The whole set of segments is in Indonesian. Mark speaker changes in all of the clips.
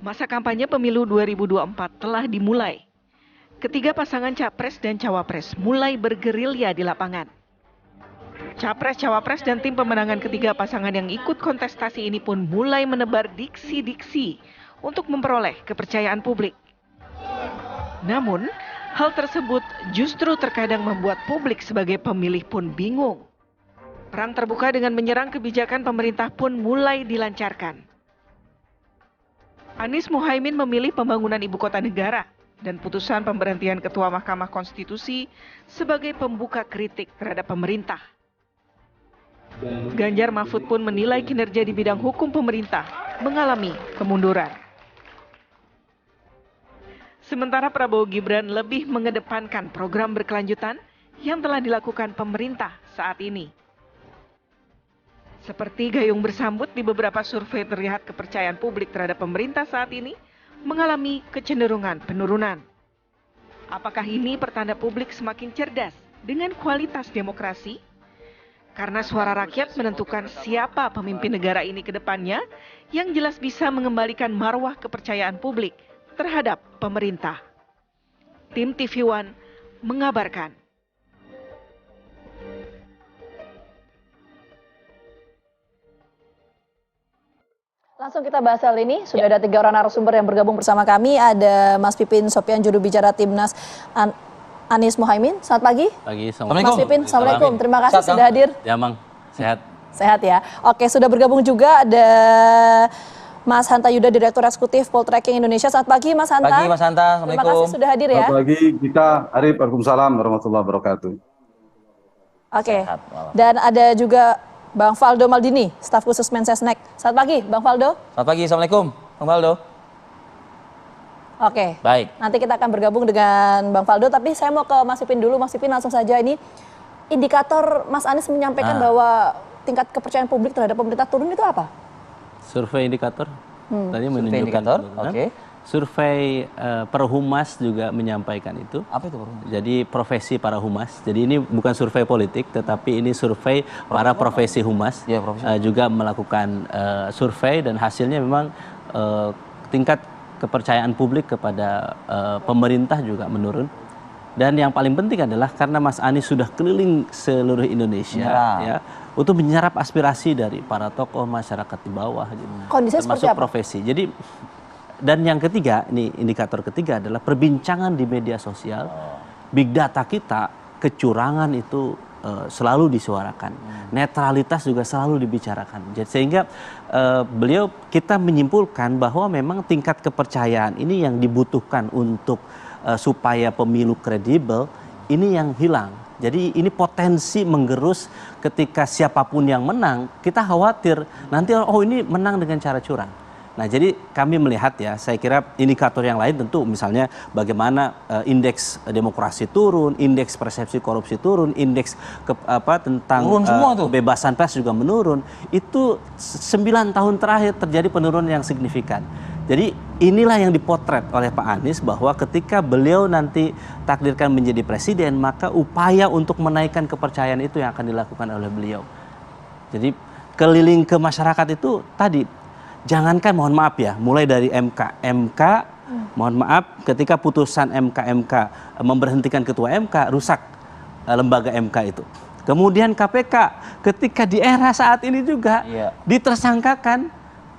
Speaker 1: Masa kampanye pemilu 2024 telah dimulai. Ketiga pasangan capres dan cawapres mulai bergerilya di lapangan. Capres-cawapres dan tim pemenangan ketiga pasangan yang ikut kontestasi ini pun mulai menebar diksi-diksi untuk memperoleh kepercayaan publik. Namun, hal tersebut justru terkadang membuat publik sebagai pemilih pun bingung. Perang terbuka dengan menyerang kebijakan pemerintah pun mulai dilancarkan. Anies Muhaimin memilih pembangunan ibu kota negara dan putusan pemberhentian Ketua Mahkamah Konstitusi sebagai pembuka kritik terhadap pemerintah. Ganjar Mahfud pun menilai kinerja di bidang hukum pemerintah mengalami kemunduran. Sementara Prabowo Gibran lebih mengedepankan program berkelanjutan yang telah dilakukan pemerintah saat ini. Seperti gayung bersambut di beberapa survei terlihat kepercayaan publik terhadap pemerintah saat ini mengalami kecenderungan penurunan. Apakah ini pertanda publik semakin cerdas dengan kualitas demokrasi? Karena suara rakyat menentukan siapa pemimpin negara ini ke depannya yang jelas bisa mengembalikan marwah kepercayaan publik terhadap pemerintah. Tim TV One mengabarkan.
Speaker 2: Langsung kita bahas hal ini. Sudah ada 3 orang narasumber yang bergabung bersama kami. Ada Mas Pipin Sopian, juru bicara Timnas Anies Muhaimin. Selamat pagi.
Speaker 3: Assalamualaikum.
Speaker 2: Mas Pipin, Assalamualaikum. Terima kasih sudah hadir.
Speaker 3: Ya, Mang. Sehat.
Speaker 2: Sehat ya. Oke, sudah bergabung juga ada Mas Hanta Yuda, Direktur Eksekutif Poltreking Indonesia. Selamat pagi, Mas Hanta.
Speaker 3: Pagi, Mas Hanta. Assalamualaikum.
Speaker 2: Terima kasih sudah hadir ya.
Speaker 4: Selamat pagi, Gita, Arif, Waalaikumsalam warahmatullahi wabarakatuh.
Speaker 2: Oke. Dan ada juga Bang Faldo Maldini, staf khusus Mensesnek. Selamat pagi, Bang Faldo.
Speaker 3: Selamat pagi, Assalamualaikum, Bang Faldo.
Speaker 2: Oke.
Speaker 3: Baik.
Speaker 2: Nanti kita akan bergabung dengan Bang Faldo, tapi saya mau ke Mas Pipin dulu. Mas Pipin, langsung saja, ini indikator Mas Anies menyampaikan bahwa tingkat kepercayaan publik terhadap pemerintah turun itu apa?
Speaker 5: Survei indikator tadi menunjukkan
Speaker 3: indikator,
Speaker 5: penurunan. Survei Perhumas juga menyampaikan itu.
Speaker 3: Apa itu Perhumas?
Speaker 5: Jadi profesi para humas. Jadi ini bukan survei politik, tetapi ini survei para profesi humas.
Speaker 3: Ya, profesi.
Speaker 5: Juga melakukan survei dan hasilnya memang tingkat kepercayaan publik kepada pemerintah juga menurun. Dan yang paling penting adalah karena Mas Anies sudah keliling seluruh Indonesia, ya, untuk menyerap aspirasi dari para tokoh masyarakat di bawah,
Speaker 2: Kondisinya
Speaker 5: termasuk
Speaker 2: seperti apa?
Speaker 5: profesi. Jadi dan yang ketiga, ini indikator ketiga adalah perbincangan di media sosial, big data kita, kecurangan itu selalu disuarakan, netralitas juga selalu dibicarakan. Jadi sehingga kita menyimpulkan bahwa memang tingkat kepercayaan ini yang dibutuhkan untuk supaya pemilu kredibel ini yang hilang. Jadi ini potensi menggerus ketika siapapun yang menang, kita khawatir nanti ini menang dengan cara curang. Nah, jadi kami melihat ya, saya kira indikator yang lain tentu misalnya bagaimana indeks demokrasi turun, indeks persepsi korupsi turun, indeks tentang kebebasan pers juga menurun. Itu 9 tahun terakhir terjadi penurunan yang signifikan. Jadi inilah yang dipotret oleh Pak Anies bahwa ketika beliau nanti takdirkan menjadi presiden, maka upaya untuk menaikkan kepercayaan itu yang akan dilakukan oleh beliau. Jadi keliling ke masyarakat itu tadi, jangankan mohon maaf ya, mulai dari MK, mohon maaf ketika putusan MK memberhentikan ketua MK, rusak lembaga MK itu. Kemudian KPK ketika di era saat ini juga ditersangkakan,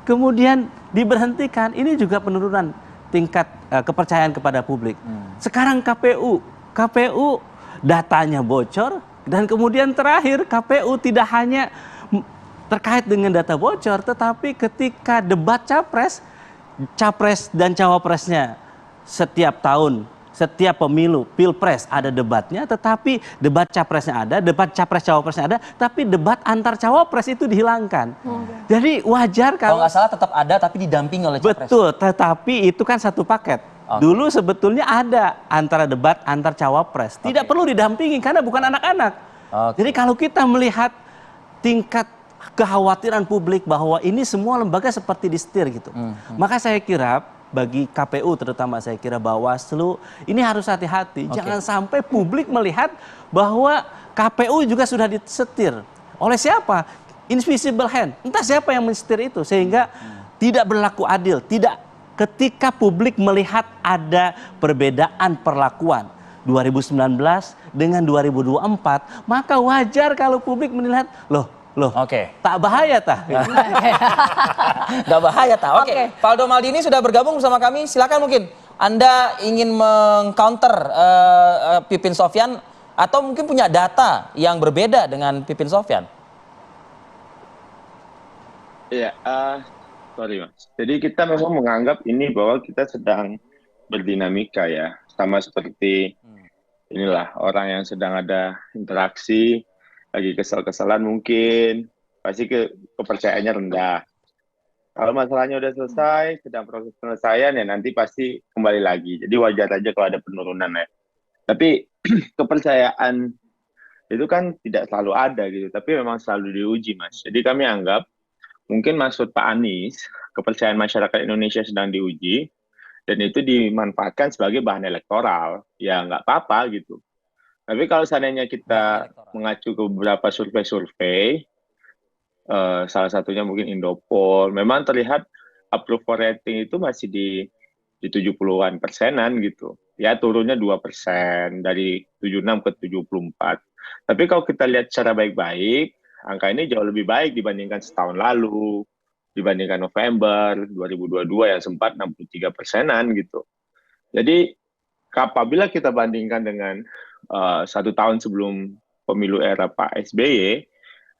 Speaker 5: kemudian diberhentikan, ini juga penurunan tingkat kepercayaan kepada publik. Sekarang KPU datanya bocor, dan kemudian terakhir KPU tidak hanya terkait dengan data bocor, tetapi ketika debat capres dan cawapresnya setiap tahun, setiap pemilu, pilpres ada debatnya, tetapi debat capresnya ada, debat capres cawapresnya ada, tapi debat antar cawapres itu dihilangkan. Jadi wajar kalau
Speaker 3: nggak salah tetap ada, tapi didampingi oleh capres.
Speaker 5: Betul, tetapi itu kan satu paket. Dulu sebetulnya ada antara debat antar cawapres, tidak perlu didampingi karena bukan anak-anak. Jadi kalau kita melihat tingkat kekhawatiran publik bahwa ini semua lembaga seperti disetir gitu. Maka saya kira bagi KPU terutama, saya kira Bawaslu ini harus hati-hati. Jangan sampai publik melihat bahwa KPU juga sudah disetir. Oleh siapa? Invisible hand. Entah siapa yang mensetir itu, sehingga tidak berlaku adil, tidak ketika publik melihat ada perbedaan perlakuan 2019 dengan 2024, maka wajar kalau publik melihat, loh,
Speaker 3: Oke.
Speaker 5: tak bahaya tah.
Speaker 3: Nggak bahaya tak? Oke.
Speaker 2: Oke.
Speaker 3: Faldo Maldini sudah bergabung bersama kami. Silakan mungkin Anda ingin meng-counter Pipin Sofyan atau mungkin punya data yang berbeda dengan Pipin Sofyan.
Speaker 6: Iya, sorry Mas. Jadi kita memang menganggap ini bahwa kita sedang berdinamika ya. Sama seperti inilah orang yang sedang ada interaksi, lagi kesel-keselan mungkin, pasti kepercayaannya rendah. Kalau masalahnya udah selesai, sedang proses penyelesaian ya nanti pasti kembali lagi. Jadi wajar aja kalau ada penurunan ya. Tapi kepercayaan itu kan tidak selalu ada gitu, tapi memang selalu diuji Mas. Jadi kami anggap mungkin maksud Pak Anies, kepercayaan masyarakat Indonesia sedang diuji, dan itu dimanfaatkan sebagai bahan elektoral. Ya nggak apa-apa gitu. Tapi kalau seandainya kita mengacu ke beberapa survei-survei, salah satunya mungkin Indopol, memang terlihat approval rating itu masih di 70-an persenan gitu. Ya turunnya 2% dari 76 ke 74. Tapi kalau kita lihat secara baik-baik, angka ini jauh lebih baik dibandingkan setahun lalu, dibandingkan November 2022 yang sempat 63 persenan gitu. Jadi apabila kita bandingkan dengan 1 tahun sebelum pemilu era Pak SBY,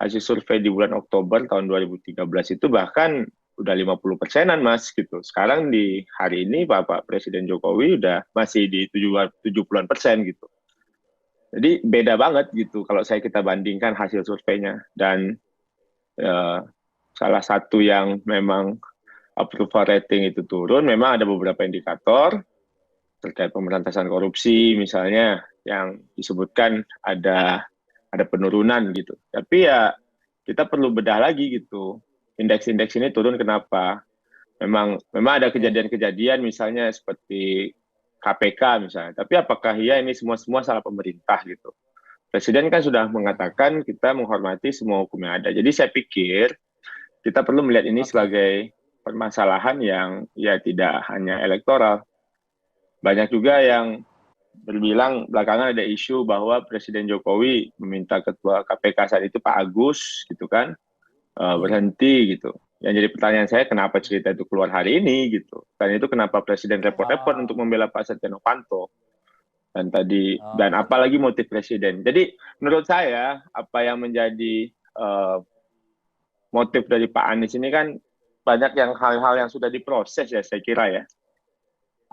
Speaker 6: hasil survei di bulan Oktober tahun 2013 itu bahkan udah 50 persenan Mas gitu. Sekarang di hari ini Bapak Presiden Jokowi udah masih di 70-an persen gitu. Jadi beda banget gitu kalau kita bandingkan hasil surveinya. Dan salah satu yang memang approval rating itu turun, memang ada beberapa indikator terkait pemberantasan korupsi misalnya yang disebutkan ada penurunan gitu. Tapi ya kita perlu bedah lagi gitu. Indeks-indeks ini turun kenapa? Memang ada kejadian-kejadian misalnya seperti KPK misalnya. Tapi apakah ini semua salah pemerintah gitu? Presiden kan sudah mengatakan kita menghormati semua hukum yang ada. Jadi saya pikir kita perlu melihat ini sebagai permasalahan yang ya tidak hanya elektoral. Banyak juga yang berbilang belakangan ada isu bahwa Presiden Jokowi meminta Ketua KPK saat itu Pak Agus gitu kan berhenti gitu. Yang jadi pertanyaan saya kenapa cerita itu keluar hari ini gitu. Dan itu kenapa Presiden repot-repot untuk membela Pak Setia Novanto. Dan apalagi motif Presiden. Jadi menurut saya apa yang menjadi motif dari Pak Anies ini kan banyak hal-hal yang sudah diproses ya saya kira ya.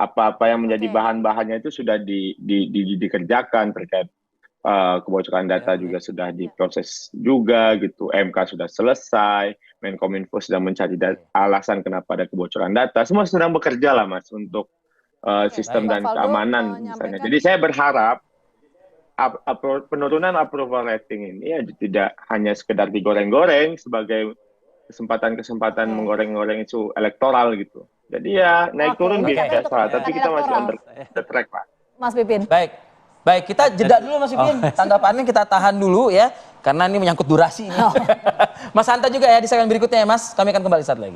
Speaker 6: Apa-apa yang menjadi bahan-bahannya itu sudah dikerjakan terkait kebocoran data juga sudah diproses juga gitu. MK sudah selesai, Menkominfo sedang mencari alasan kenapa ada kebocoran data. Semua sedang bekerja lah Mas untuk sistem dan keamanan misalnya. Jadi saya berharap penurunan approval rating ini ya tidak hanya sekedar digoreng-goreng sebagai kesempatan menggoreng-goreng isu elektoral gitu. Jadi ya naik turun biasa, tapi kita masih on the track Pak.
Speaker 2: Mas Pipin.
Speaker 3: Baik, kita jeda dulu Mas Pipin. Tanggapannya kita tahan dulu ya, karena ini menyangkut durasi ini. Mas Hanta juga ya di segmen berikutnya ya Mas. Kami akan kembali saat lagi.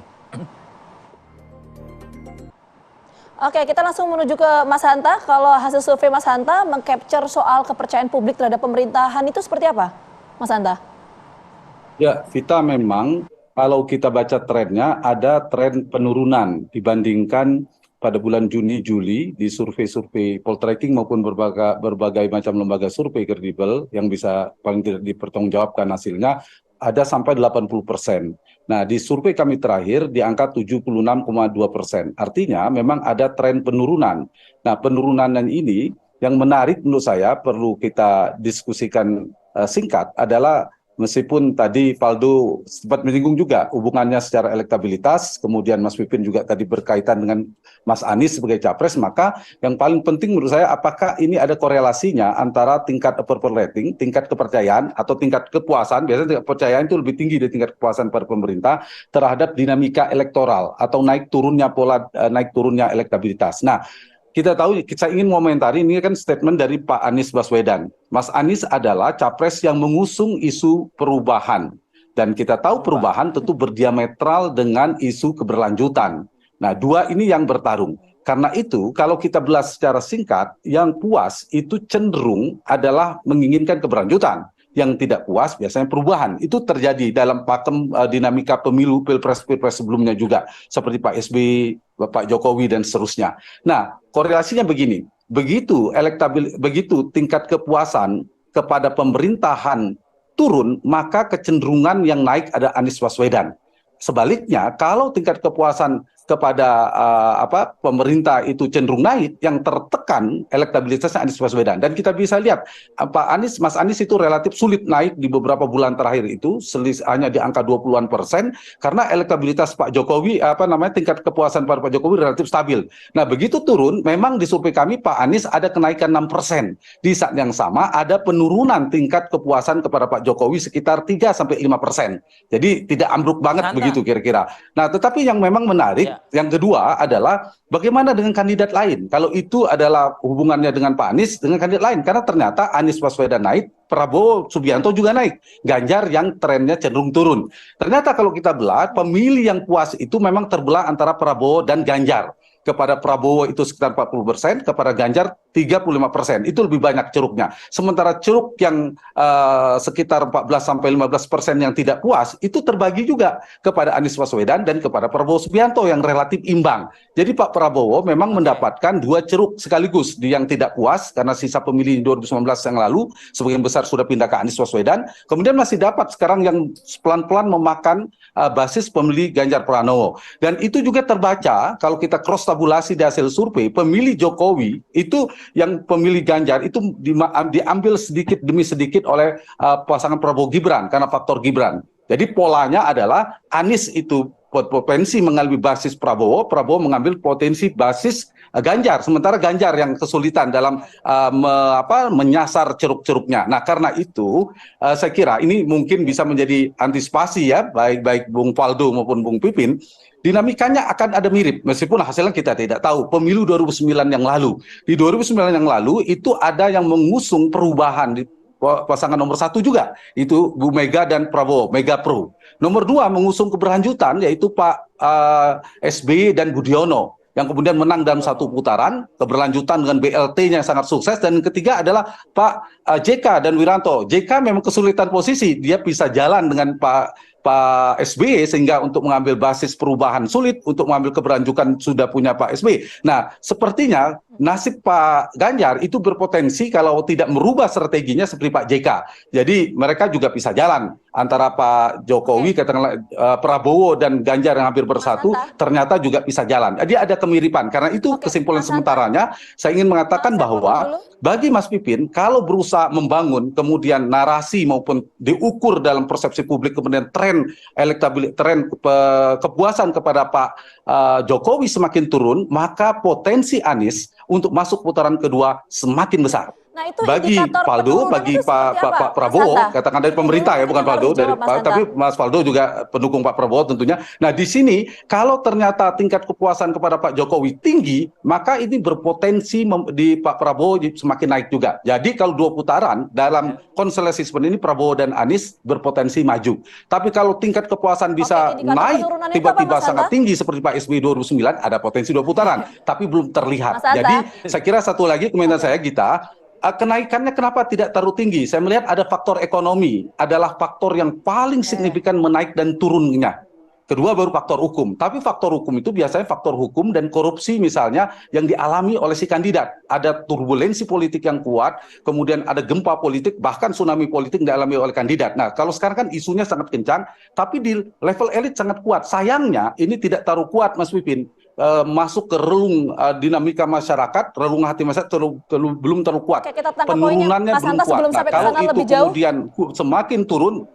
Speaker 2: Oke, kita langsung menuju ke Mas Hanta. Kalau hasil survei Mas Hanta meng-capture soal kepercayaan publik terhadap pemerintahan itu seperti apa, Mas Hanta?
Speaker 4: Ya, Vita, memang kalau kita baca trennya ada tren penurunan dibandingkan pada bulan Juni, Juli di survei-survei Poltreking maupun berbagai macam lembaga survei kredibel yang bisa paling tidak dipertanggungjawabkan hasilnya ada sampai 80%. Nah, di survei kami terakhir di angka 76,2%. Artinya memang ada tren penurunan. Nah, penurunan ini yang menarik menurut saya perlu kita diskusikan singkat adalah meskipun tadi Faldo sempat menyinggung juga hubungannya secara elektabilitas, kemudian Mas Pipin juga tadi berkaitan dengan Mas Anies sebagai capres, maka yang paling penting menurut saya apakah ini ada korelasinya antara tingkat approval rating, tingkat kepercayaan atau tingkat kepuasan, biasanya tingkat kepercayaan itu lebih tinggi dari tingkat kepuasan pada pemerintah terhadap dinamika elektoral atau naik turunnya elektabilitas. Nah, kita tahu, saya ingin mengomentari, ini kan statement dari Pak Anies Baswedan. Mas Anies adalah capres yang mengusung isu perubahan. Dan kita tahu perubahan tentu berdiametral dengan isu keberlanjutan. Nah, dua ini yang bertarung. Karena itu, kalau kita belas secara singkat, yang puas itu cenderung adalah menginginkan keberlanjutan. Yang tidak puas biasanya perubahan. Itu terjadi dalam pakem dinamika pemilu pilpres sebelumnya juga. Seperti Pak SBY, Pak Jokowi, dan seterusnya. Nah, korelasinya begini. Begitu tingkat kepuasan kepada pemerintahan turun, maka kecenderungan yang naik ada Anies Baswedan. Sebaliknya, kalau tingkat kepuasan kepada pemerintah itu cenderung naik, yang tertekan elektabilitasnya Anies Baswedan. Dan kita bisa lihat Mas Anies itu relatif sulit naik di beberapa bulan terakhir itu, hanya di angka 20-an% karena elektabilitas Pak Jokowi, tingkat kepuasan pada Pak Jokowi relatif stabil. Nah, begitu turun, memang di survei kami Pak Anies ada kenaikan 6%. Di saat yang sama ada penurunan tingkat kepuasan kepada Pak Jokowi sekitar 3-5%. Jadi tidak ambruk banget begitu kira-kira. Nah, tetapi yang memang menarik, yang kedua adalah bagaimana dengan kandidat lain. Kalau itu adalah hubungannya dengan Pak Anies, dengan kandidat lain. Karena ternyata Anies Baswedan naik, Prabowo Subianto juga naik. Ganjar yang trennya cenderung turun. Ternyata kalau kita belah, pemilih yang puas itu memang terbelah antara Prabowo dan Ganjar. Kepada Prabowo itu sekitar 40%, kepada Ganjar 35%. Itu lebih banyak ceruknya. Sementara ceruk yang sekitar 14-15% yang tidak puas, itu terbagi juga kepada Anies Baswedan dan kepada Prabowo Subianto yang relatif imbang. Jadi Pak Prabowo memang mendapatkan dua ceruk sekaligus. Di yang tidak puas, karena sisa pemilih 2019 yang lalu, sebagian besar sudah pindah ke Anies Baswedan. Kemudian masih dapat sekarang yang pelan-pelan memakan basis pemilih Ganjar Pranowo. Dan itu juga terbaca, kalau kita cross tabulasi di hasil survei, pemilih Jokowi itu yang pemilih Ganjar itu diambil sedikit demi sedikit oleh pasangan Prabowo Gibran karena faktor Gibran. Jadi polanya adalah Anies itu potensi mengambil basis Prabowo, Prabowo mengambil potensi basis Ganjar, sementara Ganjar yang kesulitan dalam menyasar ceruk-ceruknya. Nah, karena itu saya kira ini mungkin bisa menjadi antisipasi ya, baik Bung Faldo maupun Bung Pipin. Dinamikanya akan ada mirip, meskipun hasilnya kita tidak tahu. Pemilu 2009 yang lalu. Di 2009 yang lalu, itu ada yang mengusung perubahan di pasangan nomor 1 juga. Itu Bu Mega dan Prabowo, Mega Pro. Nomor 2 mengusung keberlanjutan, yaitu Pak SBY dan Budiono. Yang kemudian menang dalam satu putaran, keberlanjutan dengan BLT-nya yang sangat sukses. Dan yang ketiga adalah Pak JK dan Wiranto. JK memang kesulitan posisi, dia bisa jalan dengan Pak SBY sehingga untuk mengambil basis perubahan sulit, untuk mengambil keberlanjutan sudah punya Pak SBY. Nah, sepertinya nasib Pak Ganjar itu berpotensi kalau tidak merubah strateginya seperti Pak JK. Jadi mereka juga bisa jalan antara Pak Jokowi, katakanlah Prabowo dan Ganjar yang hampir bersatu, ternyata juga bisa jalan. Jadi ada kemiripan. Karena itu kesimpulan sementaranya, saya ingin mengatakan bahwa bagi Mas Pipin, kalau berusaha membangun kemudian narasi maupun diukur dalam persepsi publik, kemudian tren elektabilitas, tren kepuasan kepada Pak Jokowi semakin turun, maka potensi Anies untuk masuk putaran kedua semakin besar.
Speaker 2: Nah, itu
Speaker 4: bagi Faldo, bagi Pak Prabowo, katakan dari pemerintah ya, bukan Faldo, tapi Mas Faldo juga pendukung Pak Prabowo tentunya. Nah, di sini kalau ternyata tingkat kepuasan kepada Pak Jokowi tinggi, maka ini berpotensi di Pak Prabowo semakin naik juga. Jadi kalau 2 putaran dalam konstelasi seperti ini, Prabowo dan Anies berpotensi maju. Tapi kalau tingkat kepuasan bisa naik tiba-tiba sangat tinggi seperti Pak SBY 2009, ada potensi 2 putaran, tapi belum terlihat. Jadi saya kira satu lagi komentar saya, Gita, kenaikannya kenapa tidak terlalu tinggi? Saya melihat ada faktor ekonomi, adalah faktor yang paling signifikan menaik dan turunnya. Kedua baru faktor hukum. Tapi faktor hukum itu biasanya faktor hukum dan korupsi misalnya yang dialami oleh si kandidat. Ada turbulensi politik yang kuat, kemudian ada gempa politik, bahkan tsunami politik yang dialami oleh kandidat. Nah, kalau sekarang kan isunya sangat kencang, tapi di level elit sangat kuat. Sayangnya ini tidak terlalu kuat, Mas Pipin. Masuk ke relung dinamika masyarakat, relung hati masyarakat belum terlalu kuat. Penurunannya belum kuat. Nah, kalau itu kemudian semakin turun,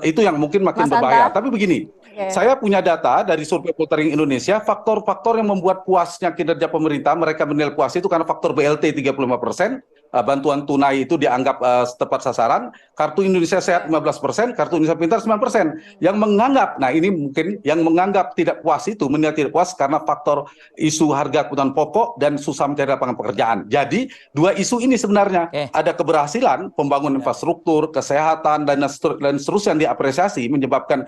Speaker 4: itu yang mungkin makin berbahaya. Tapi begini, saya punya data dari survei poltering Indonesia, faktor-faktor yang membuat puasnya kinerja pemerintah, mereka menilai puas itu karena faktor BLT 35%, bantuan tunai itu dianggap tepat sasaran, kartu Indonesia Sehat 15%, kartu Indonesia Pintar 9%. Yang menganggap, nah ini mungkin yang menganggap tidak puas itu, menilai tidak puas karena faktor isu harga kebutuhan pokok dan susah mencari lapangan pekerjaan. Jadi dua isu ini sebenarnya ada keberhasilan pembangunan infrastruktur, kesehatan dan seterusnya yang diapresiasi menyebabkan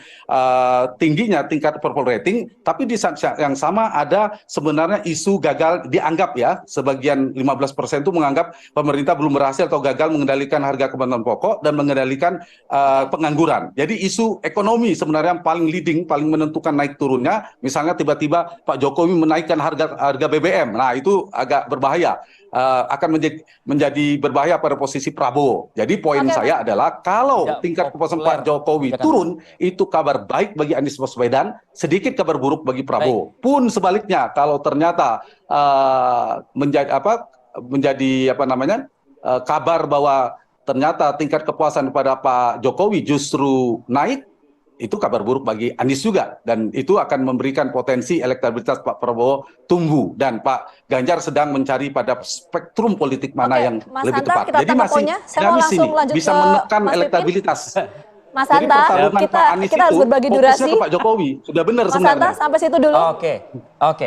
Speaker 4: tingginya tingkat approval rating, tapi di saat yang sama ada sebenarnya isu gagal dianggap ya, sebagian 15% itu menganggap pemerintah belum berhasil atau gagal mengendalikan harga kebutuhan pokok dan mengendalikan pengangguran. Jadi isu ekonomi sebenarnya yang paling leading, paling menentukan naik turunnya. Misalnya tiba-tiba Pak Jokowi menaikkan harga BBM. Nah, itu agak berbahaya. Akan menjadi berbahaya pada posisi Prabowo. Jadi poin saya adalah kalau tingkat kepuasan Pak Jokowi turun, itu kabar baik bagi Anies Baswedan, sedikit kabar buruk bagi Prabowo. Pun sebaliknya, kalau ternyata menjadi kabar bahwa ternyata tingkat kepuasan pada Pak Jokowi justru naik, itu kabar buruk bagi Anies juga, dan itu akan memberikan potensi elektabilitas Pak Prabowo tumbuh, dan Pak Ganjar sedang mencari pada spektrum politik mana yang
Speaker 2: Mas
Speaker 4: lebih
Speaker 2: Hanta,
Speaker 4: tepat.
Speaker 2: kita
Speaker 4: Jadi
Speaker 2: tangkap
Speaker 4: masih
Speaker 2: poinnya. Saya mau langsung lanjut
Speaker 4: bisa
Speaker 2: ke
Speaker 4: menekan
Speaker 2: Mas
Speaker 4: elektabilitas.
Speaker 2: Mas
Speaker 4: Jadi
Speaker 2: Hanta,
Speaker 4: pertarungan Pak Anies
Speaker 2: kita harus
Speaker 4: itu
Speaker 2: berbagi
Speaker 4: fokusnya
Speaker 2: durasi.
Speaker 4: ke Pak Jokowi. Sudah benar
Speaker 2: Mas
Speaker 4: sebenarnya.
Speaker 2: Hanta, sampai situ dulu.
Speaker 3: Oke.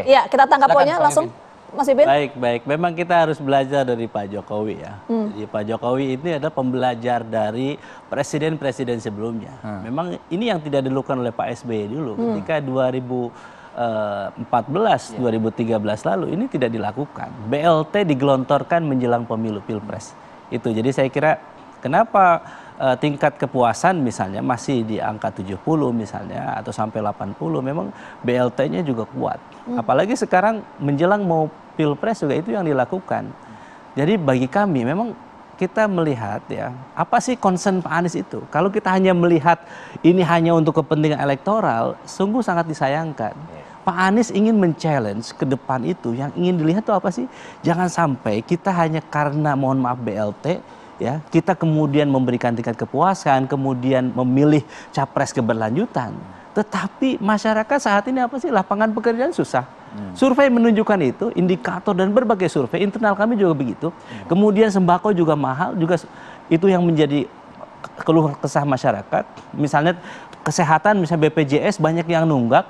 Speaker 2: Iya, kita tangkap
Speaker 3: Silakan,
Speaker 2: poinnya
Speaker 3: Pak
Speaker 2: langsung.
Speaker 3: Pipin.
Speaker 2: Mas Pipin.
Speaker 5: Baik. Memang kita harus belajar dari Pak Jokowi ya. Jadi Pak Jokowi ini adalah pembelajar dari presiden-presiden sebelumnya. Memang ini yang tidak dilakukan oleh Pak SBY dulu. Ketika 2014, 2013 lalu ini tidak dilakukan. BLT digelontorkan menjelang pemilu Pilpres. Itu. Jadi saya kira kenapa tingkat kepuasan misalnya masih di angka 70 misalnya atau sampai 80, memang BLT-nya juga kuat. Apalagi sekarang menjelang mau Pilpres juga itu yang dilakukan. Jadi bagi kami memang kita melihat ya, apa sih concern Pak Anies itu? Kalau kita hanya melihat ini hanya untuk kepentingan elektoral, sungguh sangat disayangkan. Pak Anies ingin men-challenge ke depan itu, yang ingin dilihat itu apa sih? Jangan sampai kita hanya karena mohon maaf BLT, ya, kita kemudian memberikan tingkat kepuasan, kemudian memilih capres keberlanjutan. Tetapi masyarakat saat ini apa sih? Lapangan pekerjaan susah. Survei menunjukkan itu, indikator dan berbagai survei, internal kami juga begitu. Kemudian sembako juga mahal, juga itu yang menjadi keluh kesah masyarakat. Misalnya kesehatan, misalnya BPJS banyak yang nunggak.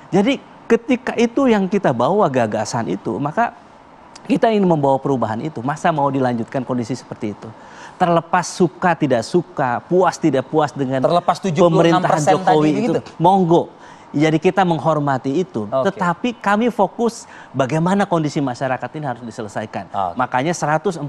Speaker 5: Jadi ketika itu yang kita bawa gagasan itu, maka kita ingin membawa perubahan itu. Masa mau dilanjutkan kondisi seperti itu? Terlepas suka tidak suka, puas tidak puas dengan pemerintahan Jokowi itu, monggo. Jadi kita menghormati itu, tetapi kami fokus bagaimana kondisi masyarakat ini harus diselesaikan. Makanya 148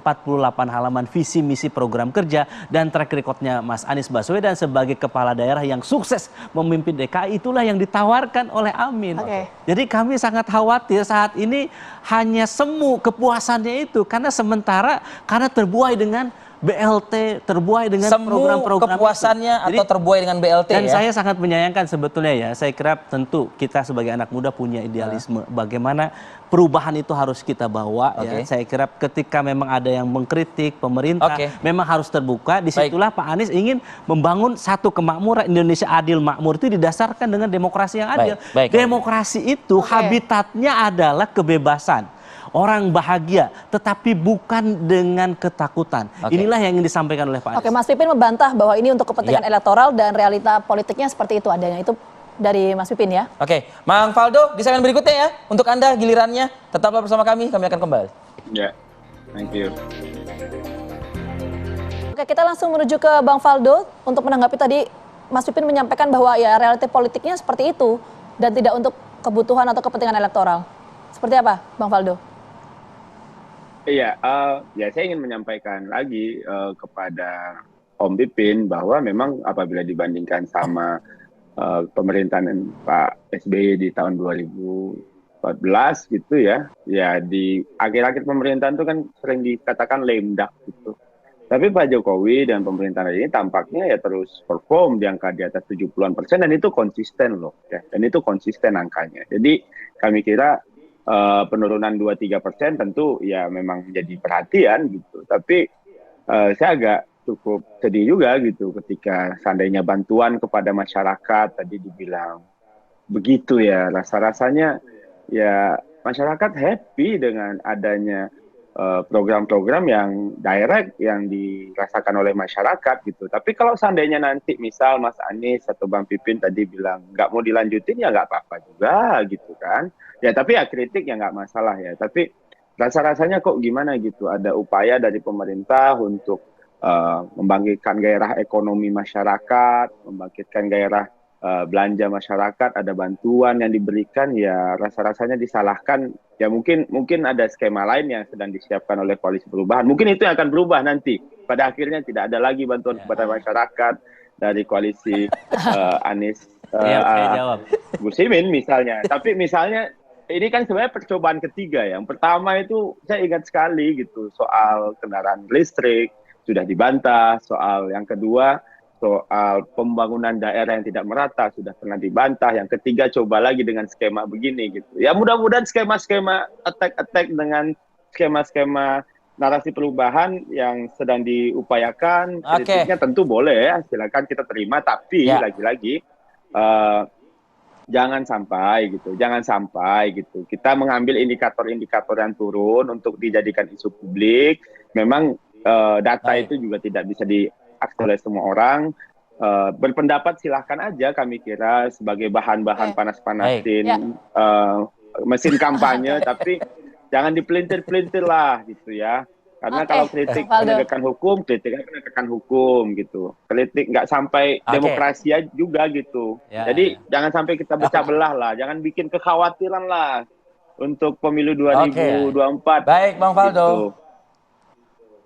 Speaker 5: halaman visi misi program kerja dan track recordnya Mas Anies Baswedan sebagai kepala daerah yang sukses memimpin DKI, itulah yang ditawarkan oleh Amin. Jadi kami sangat khawatir saat ini hanya semu kepuasannya itu, karena sementara karena terbuai dengan BLT, terbuai dengan program-program
Speaker 3: kepuasannya atau terbuai dengan BLT.
Speaker 5: Dan saya sangat menyayangkan sebetulnya ya. Saya kira tentu kita sebagai anak muda punya idealisme bagaimana perubahan itu harus kita bawa. Ya. Saya kira ketika memang ada yang mengkritik pemerintah, memang harus terbuka. Disitulah Pak Anies ingin membangun satu kemakmuran Indonesia adil makmur, itu didasarkan dengan demokrasi yang adil. Demokrasi itu habitatnya adalah kebebasan. Orang bahagia, tetapi bukan dengan ketakutan. Inilah yang ingin disampaikan oleh Pak Anies.
Speaker 2: Mas Pipin membantah bahwa ini untuk kepentingan elektoral dan realita politiknya seperti itu adanya. Itu dari Mas Pipin ya.
Speaker 3: Mang Faldo, di segmen berikutnya ya. Untuk Anda gilirannya, tetaplah bersama kami akan kembali.
Speaker 6: Ya, thank you.
Speaker 2: Kita langsung menuju ke Bang Faldo untuk menanggapi tadi Mas Pipin menyampaikan bahwa ya realita politiknya seperti itu dan tidak untuk kebutuhan atau kepentingan elektoral. Seperti apa, Bang Faldo?
Speaker 6: Iya, ya saya ingin menyampaikan lagi kepada Om Pipin bahwa memang apabila dibandingkan sama pemerintahan Pak SBY di tahun 2014 gitu ya di akhir-akhir pemerintahan itu kan sering dikatakan lame duck gitu. Tapi Pak Jokowi dan pemerintahan ini tampaknya ya terus perform di angka di atas 70-an% dan itu konsisten loh ya, dan itu konsisten angkanya. Jadi kami kira penurunan 2-3% tentu ya memang menjadi perhatian gitu. Tapi saya agak cukup sedih juga gitu ketika seandainya bantuan kepada masyarakat tadi dibilang begitu ya, rasa-rasanya ya masyarakat happy dengan adanya program-program yang direct yang dirasakan oleh masyarakat gitu. Tapi kalau seandainya nanti misal Mas Anies atau Bang Pipin tadi bilang nggak mau dilanjutin ya nggak apa-apa juga gitu kan. Ya tapi ya kritik ya nggak masalah ya. Tapi rasa-rasanya kok gimana gitu. Ada upaya dari pemerintah untuk membangkitkan gairah ekonomi masyarakat, membangkitkan gairah belanja masyarakat, ada bantuan yang diberikan, ya rasa-rasanya disalahkan. Ya mungkin ada skema lain yang sedang disiapkan oleh Koalisi Perubahan. Mungkin itu yang akan berubah nanti. Pada akhirnya tidak ada lagi bantuan kepada masyarakat dari koalisi Anies Gus Imin misalnya. Tapi misalnya ini kan sebenarnya percobaan ketiga ya. Yang pertama itu saya ingat sekali gitu soal kendaraan listrik sudah dibantah, soal yang kedua soal pembangunan daerah yang tidak merata sudah pernah dibantah. Yang ketiga coba lagi dengan skema begini gitu. Ya mudah-mudahan skema-skema attack dengan skema-skema narasi perubahan yang sedang diupayakan. Kritiknya tentu boleh ya, silakan kita terima. Tapi lagi-lagi jangan sampai gitu. Kita mengambil indikator-indikator yang turun untuk dijadikan isu publik. Memang data itu juga tidak bisa diakses oleh semua orang. Berpendapat silahkan aja, kami kira sebagai bahan-bahan panas-panasin mesin kampanye, tapi jangan dipelintir-pelintir lah gitu ya. Karena kalau kritik penegakan hukum, kritiknya penegakan hukum gitu. Kritik nggak sampai demokrasi juga gitu. Jadi jangan sampai kita pecah belah lah, jangan bikin kekhawatiran lah untuk pemilu 2024.
Speaker 3: Baik, Bang Faldo.
Speaker 6: Gitu.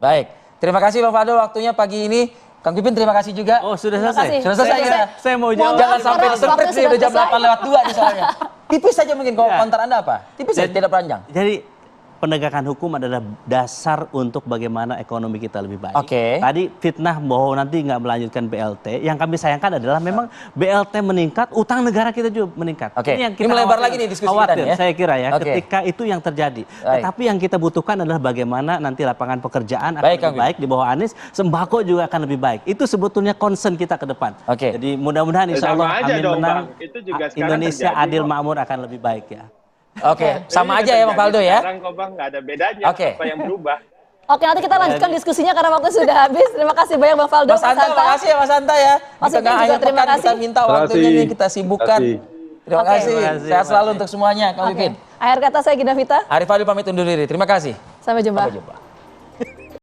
Speaker 3: Baik, terima kasih Bang Faldo waktunya pagi ini. Kang Pipin terima kasih juga.
Speaker 5: Oh, sudah selesai.
Speaker 3: Sudah selesai ya.
Speaker 5: Saya mau jawab.
Speaker 3: Jangan sampai disemprit sih, udah jam 8:02 nih soalnya. Tipis saja mungkin kalau komentar Anda apa? Tipis saja, tidak panjang.
Speaker 5: Jadi penegakan hukum adalah dasar untuk bagaimana ekonomi kita lebih baik. Tadi fitnah bahwa nanti nggak melanjutkan BLT, yang kami sayangkan adalah memang BLT meningkat, utang negara kita juga meningkat.
Speaker 3: Ini yang kita melebar lagi nih diskusi kita nih ya.
Speaker 5: Saya kira ya, ketika itu yang terjadi. Tetapi yang kita butuhkan adalah bagaimana nanti lapangan pekerjaan akan lebih baik di bawah Anies, sembako juga akan lebih baik. Itu sebetulnya concern kita ke depan. Jadi mudah-mudahan insya Allah Amin menang, Indonesia adil makmur akan lebih baik ya.
Speaker 3: Sama aja ya Bang Faldo ya.
Speaker 6: Sekarang kok Bang nggak ada bedanya apa yang berubah.
Speaker 2: Nanti kita lanjutkan diskusinya karena waktu sudah habis. Terima kasih banyak Bang Faldo.
Speaker 3: Mas Hanta, makasih ya Mas Hanta ya.
Speaker 2: Mas Pipin juga terima kasih.
Speaker 3: Kita minta waktunya nih, kita sibukkan. Terima kasih. Sehat selalu untuk semuanya, Kang Pipin.
Speaker 2: Akhir kata saya Gina Vita.
Speaker 3: Arif Fadil pamit undur diri. Terima kasih.
Speaker 2: Sampai jumpa.